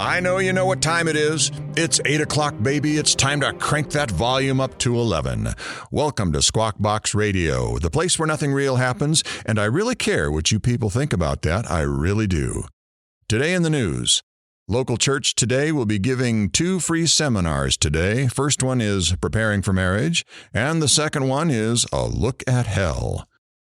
I know you know what time it is. It's 8 o'clock, baby. It's time to crank that volume up to 11. Welcome to Squawk Box Radio, the place where nothing real happens, and I really care what you people think about that. I really do. Today in the news, local church today will be giving 2 free seminars today. First one is Preparing for Marriage, and the second one is A Look at Hell.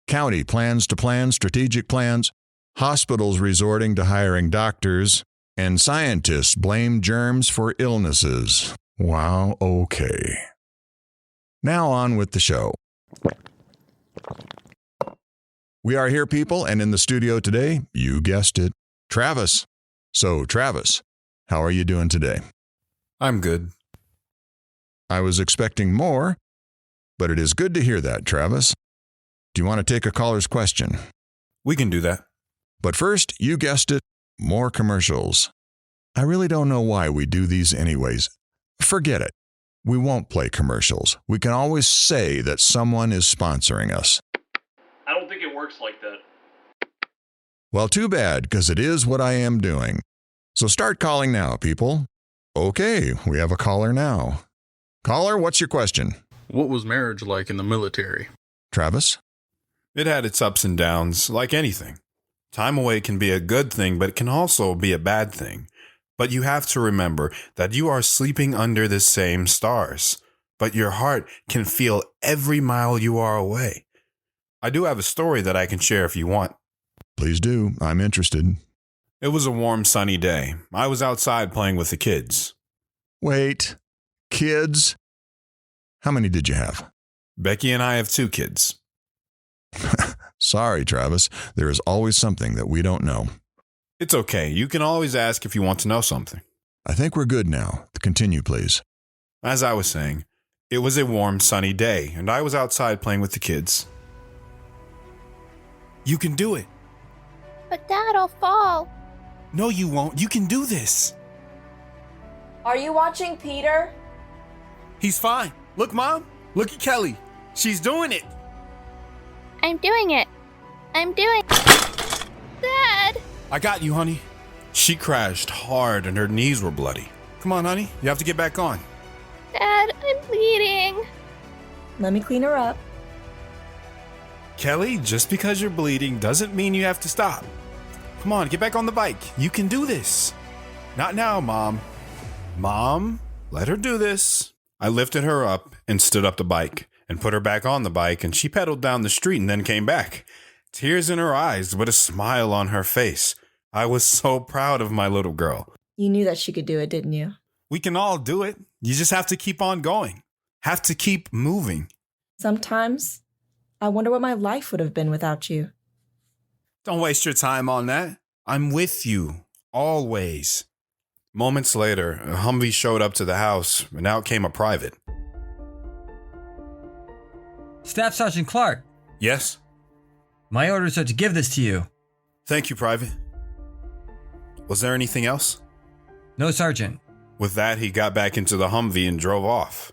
County plans to plan strategic plans, hospitals resorting to hiring doctors, and scientists blame germs for illnesses. Wow, okay. Now on with the show. We are here, people, and in the studio today, you guessed it, Travis. So, Travis, how are you doing today? I'm good. I was expecting more, but it is good to hear that, Travis. Do you want to take a caller's question? We can do that. But first, you guessed it, more commercials. I really don't know why we do these anyways. Forget it. We won't play commercials. We can always say that someone is sponsoring us. I don't think it works like that. Well, too bad, because it is what I am doing. So start calling now, people. Okay, we have a caller now. Caller, what's your question? What was marriage like in the military? Travis? It had its ups and downs, like anything. Time away can be a good thing, but it can also be a bad thing. But you have to remember that you are sleeping under the same stars, but your heart can feel every mile you are away. I do have a story that I can share if you want. Please do. I'm interested. It was a warm, sunny day. I was outside playing with the kids. Wait. Kids? How many did you have? Becky and I have 2 kids. Sorry, Travis. There is always something that we don't know. It's okay. You can always ask if you want to know something. I think we're good now. Continue, please. As I was saying, it was a warm, sunny day, and I was outside playing with the kids. You can do it. But Dad, I'll fall. No, you won't. You can do this. Are you watching Peter? He's fine. Look, Mom. Look at Kelly. She's doing it. I'm doing it. Dad! I got you, honey. She crashed hard and her knees were bloody. Come on, honey. You have to get back on. Dad, I'm bleeding. Let me clean her up. Kelly, just because you're bleeding doesn't mean you have to stop. Come on, get back on the bike. You can do this. Not now, Mom. Mom, let her do this. I lifted her up and stood up the bike and put her back on the bike, and she pedaled down the street and then came back. Tears in her eyes, but a smile on her face. I was so proud of my little girl. You knew that she could do it, didn't you? We can all do it. You just have to keep on going. Have to keep moving. Sometimes, I wonder what my life would have been without you. Don't waste your time on that. I'm with you, always. Moments later, a Humvee showed up to the house, and out came a private. Staff Sergeant Clark. Yes? My orders are to give this to you. Thank you, Private. Was there anything else? No, Sergeant. With that, he got back into the Humvee and drove off.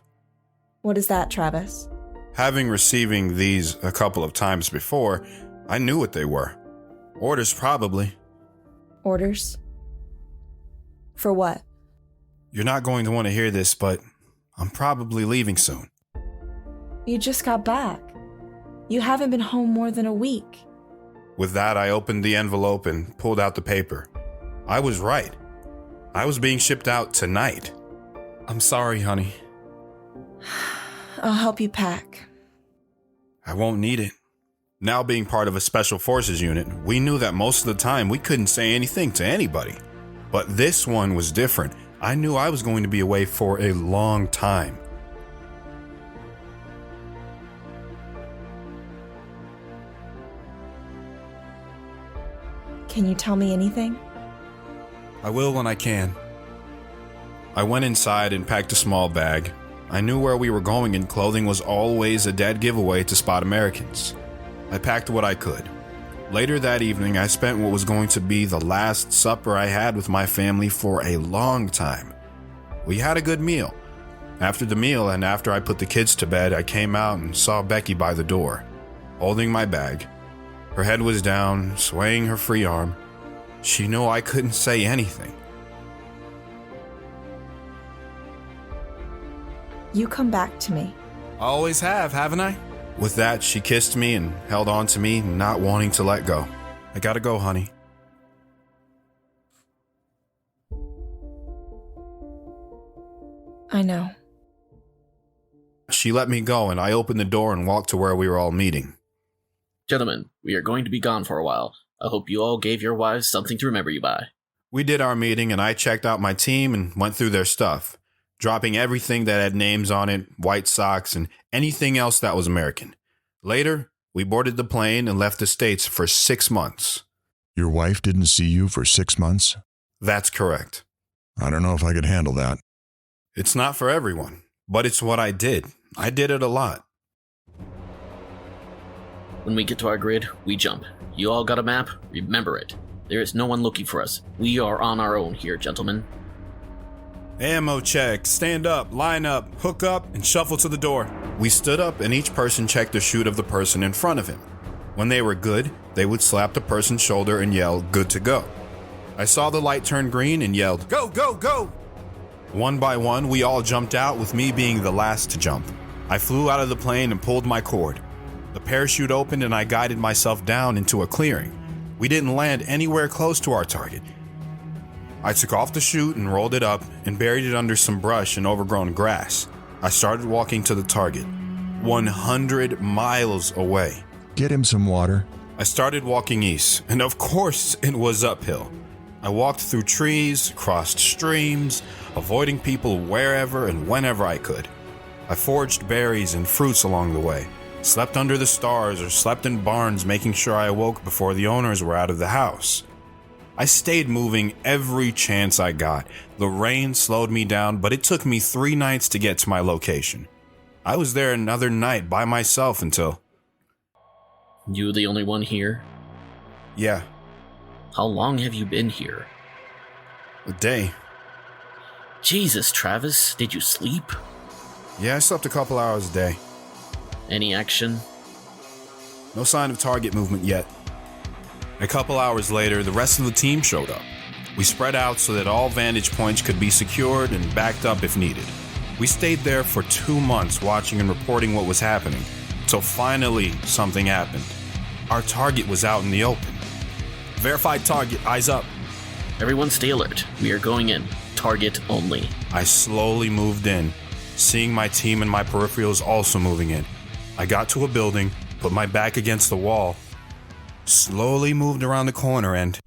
What is that, Travis? Having receiving these a couple of times before, I knew what they were. Orders, probably. Orders? For what? You're not going to want to hear this, but I'm probably leaving soon. You just got back. You haven't been home more than a week. With that, I opened the envelope and pulled out the paper. I was right. I was being shipped out tonight. I'm sorry, honey. I'll help you pack. I won't need it. Now being part of a special forces unit, we knew that most of the time we couldn't say anything to anybody. But this one was different. I knew I was going to be away for a long time. Can you tell me anything? I will when I can. I went inside and packed a small bag. I knew where we were going, and clothing was always a dead giveaway to spot Americans. I packed what I could. Later that evening, I spent what was going to be the last supper I had with my family for a long time. We had a good meal. After the meal and after I put the kids to bed, I came out and saw Becky by the door, holding my bag. Her head was down, swaying her free arm. She knew I couldn't say anything. You come back to me. I always have, haven't I? With that, she kissed me and held on to me, not wanting to let go. I gotta go, honey. I know. She let me go, and I opened the door and walked to where we were all meeting. Gentlemen, we are going to be gone for a while. I hope you all gave your wives something to remember you by. We did our meeting, and I checked out my team and went through their stuff, dropping everything that had names on it, White Sox, and anything else that was American. Later, we boarded the plane and left the States for 6 months. Your wife didn't see you for 6 months? That's correct. I don't know if I could handle that. It's not for everyone, but it's what I did. I did it a lot. When we get to our grid, we jump. You all got a map? Remember it. There is no one looking for us. We are on our own here, gentlemen. Ammo check, stand up, line up, hook up, and shuffle to the door. We stood up and each person checked the chute of the person in front of him. When they were good, they would slap the person's shoulder and yell, "Good to go." I saw the light turn green and yelled, "Go, go, go!" One by one, we all jumped out, with me being the last to jump. I flew out of the plane and pulled my cord. The parachute opened and I guided myself down into a clearing. We didn't land anywhere close to our target. I took off the chute and rolled it up and buried it under some brush and overgrown grass. I started walking to the target, 100 miles away. Get him some water. I started walking east, and of course it was uphill. I walked through trees, crossed streams, avoiding people wherever and whenever I could. I foraged berries and fruits along the way, slept under the stars or slept in barns, making sure I awoke before the owners were out of the house. I stayed moving every chance I got. The rain slowed me down, but it took me 3 nights to get to my location. I was there another night by myself until... You the only one here? Yeah, How long have you been here? a day. Jesus, Travis, did you sleep? Yeah, I slept a couple hours a day. Any action? No sign of target movement yet. A couple hours later, the rest of the team showed up. We spread out so that all vantage points could be secured and backed up if needed. We stayed there for 2 months watching and reporting what was happening, until finally something happened. Our target was out in the open. Verified target, eyes up. Everyone stay alert. We are going in. Target only. I slowly moved in, seeing my team and my peripherals also moving in. I got to a building, put my back against the wall, slowly moved around the corner and...